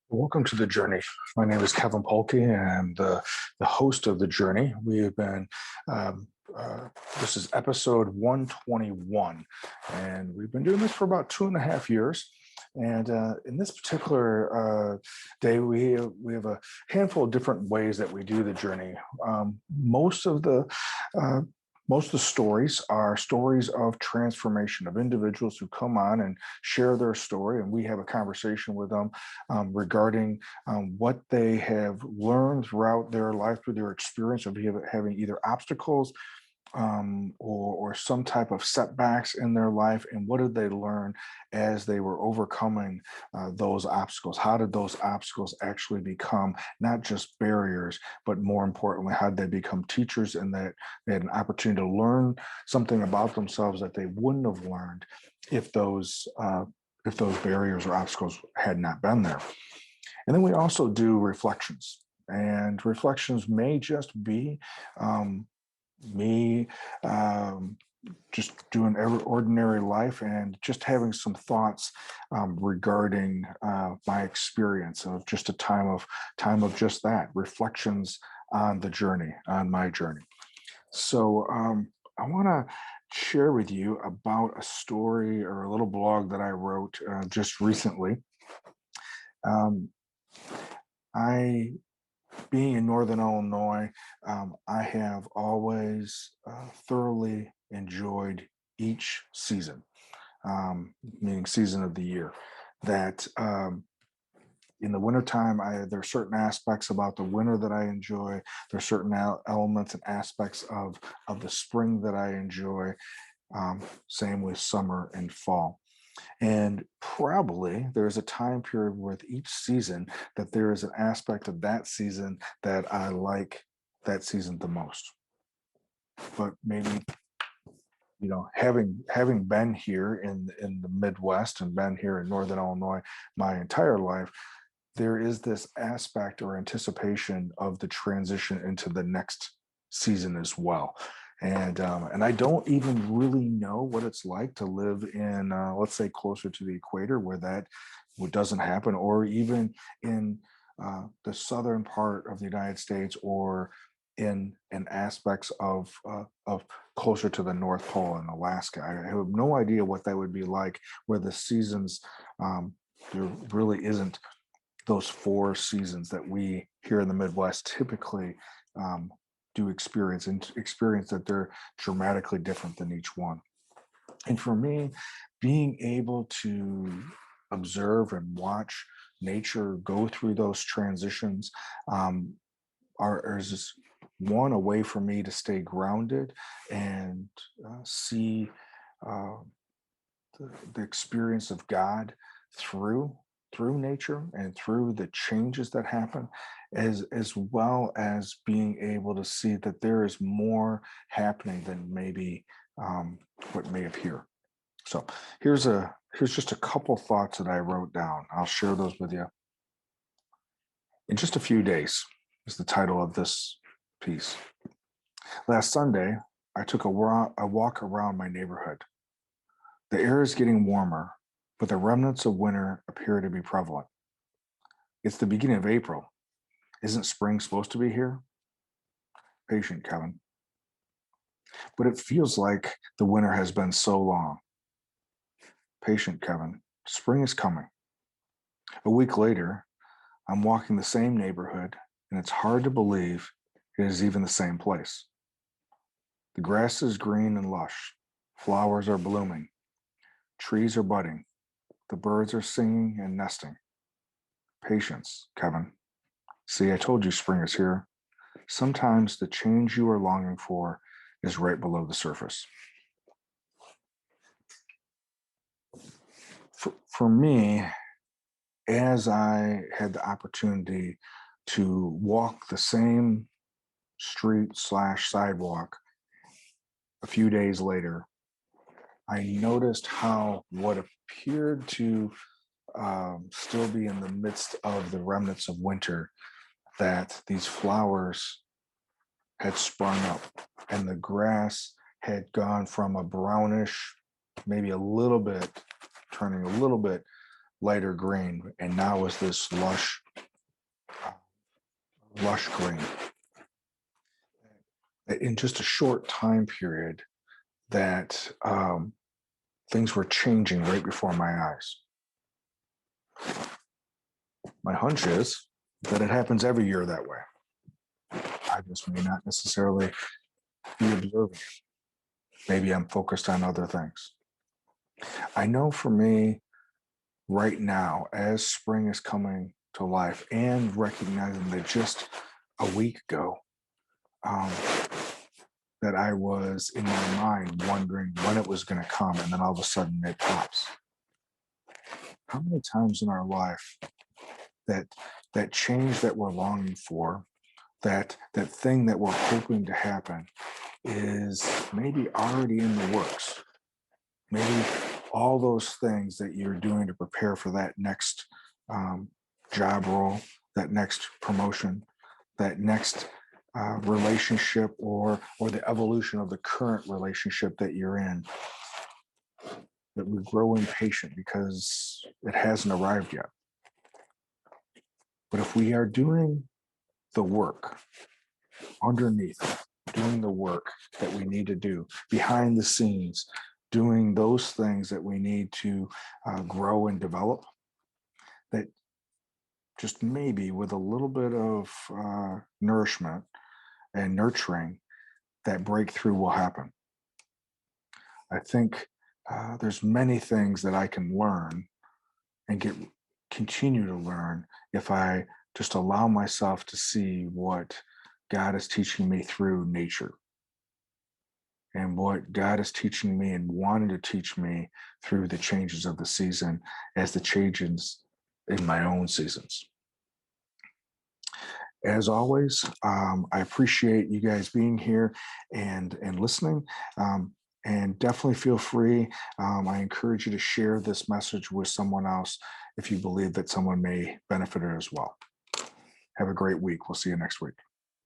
Welcome to the journey. My name is Kevin Polky, and I'm the host of the journey. We have been, um, this is episode 121, and we've been doing this for about 2.5 years. And in this particular day, we have a handful of different ways that we do the journey. Uh, most of the stories are stories of transformation of individuals who come on and share their story, and we have a conversation with them regarding what they have learned throughout their life through their experience of having either obstacles or some type of setbacks in their life, and what did they learn as they were overcoming those obstacles? How did those obstacles actually become not just barriers, but more importantly, how did they become teachers, and that they had an opportunity to learn something about themselves that they wouldn't have learned if those barriers or obstacles had not been there. And then we also do reflections, and reflections may just be me just doing every ordinary life and just having some thoughts regarding my experience of just a time of just that reflections on the journey, on my journey. So I want to share with you about a story or a little blog that I wrote just recently. um, I Being in Northern Illinois, I have always thoroughly enjoyed each season, meaning season of the year. That in the wintertime, there are certain aspects about the winter that I enjoy. There are certain elements and aspects of the spring that I enjoy. Same with summer and fall. And probably there's a time period with each season that there is an aspect of that season that I like that season the most. But maybe, having been here in the Midwest and been here in Northern Illinois my entire life, there is this aspect or anticipation of the transition into the next season as well. And I don't even really know what it's like to live in, let's say, closer to the equator, where that doesn't happen, or even in the southern part of the United States, or in aspects of closer to the North Pole in Alaska. I have no idea what that would be like, where the seasons, there really isn't those four seasons that we here in the Midwest typically do experience, and experience that they're dramatically different than each one. And for me, being able to observe and watch nature go through those transitions is just one, a way for me to stay grounded and see uh, the experience of God through nature and through the changes that happen, as well as being able to see that there is more happening than maybe what may appear. So here's just a couple thoughts that I wrote down. I'll share those with you. In just a few days is the title of this piece. Last Sunday, I took a walk around my neighborhood. The air is getting warmer, but the remnants of winter appear to be prevalent. It's the beginning of April. Isn't spring supposed to be here? Patient, Kevin. But it feels like the winter has been so long. Patient, Kevin. Spring is coming. A week later, I'm walking the same neighborhood, and it's hard to believe it is even the same place. The grass is green and lush. Flowers are blooming. Trees are budding. The birds are singing and nesting. Patience, Kevin. See, I told you spring is here. Sometimes the change you are longing for is right below the surface. For me, as I had the opportunity to walk the same street/sidewalk a few days later, I noticed how what appeared to still be in the midst of the remnants of winter, that these flowers had sprung up, and the grass had gone from a brownish, maybe a little bit, turning a little bit lighter green, and now is this lush green. In just a short time period, that things were changing right before my eyes. My hunch is that it happens every year that way. I just may not necessarily be observing. Maybe I'm focused on other things. I know for me right now, as spring is coming to life and recognizing that just a week ago, that I was in my mind wondering when it was going to come, and then all of a sudden it pops. How many times in our life that change that we're longing for, that thing that we're hoping to happen, is maybe already in the works? Maybe all those things that you're doing to prepare for that next job role, that next promotion, that next relationship, or the evolution of the current relationship that you're in, that we grow impatient because it hasn't arrived yet. But if we are doing the work underneath, doing the work that we need to do behind the scenes, doing those things that we need to grow and develop, that just maybe with a little bit of nourishment and nurturing, that breakthrough will happen. I think there's many things that I can learn and continue to learn if I just allow myself to see what God is teaching me through nature, and what God is teaching me and wanting to teach me through the changes of the season, as the changes in my own seasons. As always, I appreciate you guys being here and listening. And definitely feel free. I encourage you to share this message with someone else if you believe that someone may benefit it as well. Have a great week. We'll see you next week.